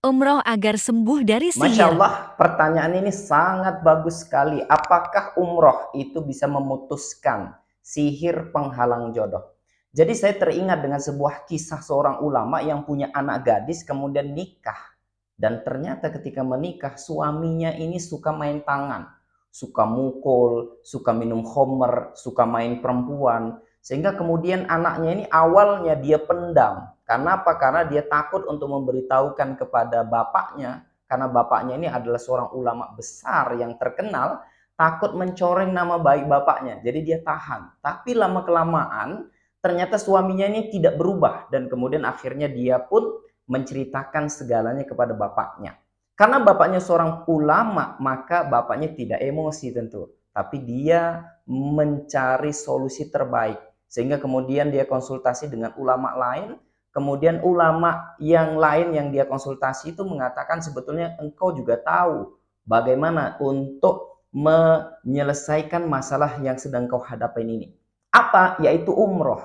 umroh agar sembuh dari Masya sihir? Allah, pertanyaan ini sangat bagus sekali. Apakah umroh itu bisa memutuskan sihir penghalang jodoh? Jadi saya teringat dengan sebuah kisah seorang ulama yang punya anak gadis kemudian nikah. Dan ternyata ketika menikah suaminya ini suka main tangan. Suka mukul, suka minum khamr, suka main perempuan. Sehingga kemudian anaknya ini awalnya dia pendam. Karena apa? Karena dia takut untuk memberitahukan kepada bapaknya, karena bapaknya ini adalah seorang ulama besar yang terkenal, takut mencoreng nama baik bapaknya. Jadi dia tahan. Tapi lama-kelamaan ternyata suaminya ini tidak berubah dan kemudian akhirnya dia pun menceritakan segalanya kepada bapaknya. Karena bapaknya seorang ulama, maka bapaknya tidak emosi tentu, tapi dia mencari solusi terbaik. Sehingga kemudian dia konsultasi dengan ulama lain. Kemudian ulama yang lain yang dia konsultasi itu mengatakan sebetulnya engkau juga tahu bagaimana untuk menyelesaikan masalah yang sedang kau hadapin ini. Apa? Yaitu umroh.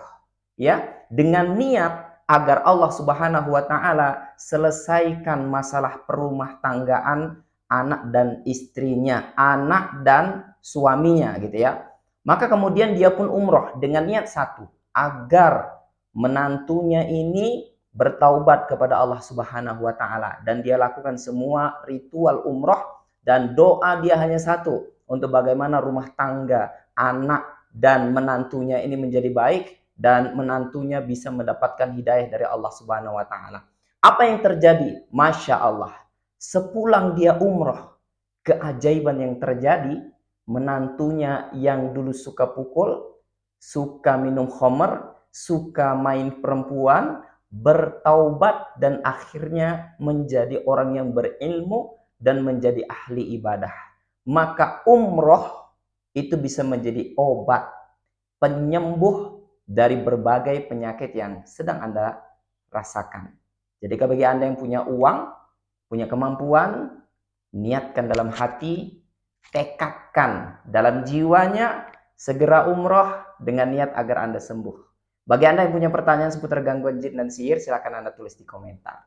Ya, dengan niat agar Allah Subhanahu wa taala selesaikan masalah perumah tanggaan anak dan istrinya, anak dan suaminya gitu ya. Maka kemudian dia pun umroh dengan niat satu, agar menantunya ini bertaubat kepada Allah Subhanahu wa taala dan dia lakukan semua ritual umroh dan doa dia hanya satu, untuk bagaimana rumah tangga anak dan menantunya ini menjadi baik dan menantunya bisa mendapatkan hidayah dari Allah Subhanahu wa taala. Apa yang terjadi? Masya Allah. Sepulang dia umroh, keajaiban yang terjadi, menantunya yang dulu suka pukul, suka minum khamr, suka main perempuan, bertaubat dan akhirnya menjadi orang yang berilmu dan menjadi ahli ibadah. Maka umroh itu bisa menjadi obat penyembuh dari berbagai penyakit yang sedang Anda rasakan. Jadi bagi Anda yang punya uang, punya kemampuan, niatkan dalam hati, tekadkan dalam jiwanya, segera umroh dengan niat agar Anda sembuh. Bagi Anda yang punya pertanyaan seputar gangguan jin dan sihir, silakan Anda tulis di komentar.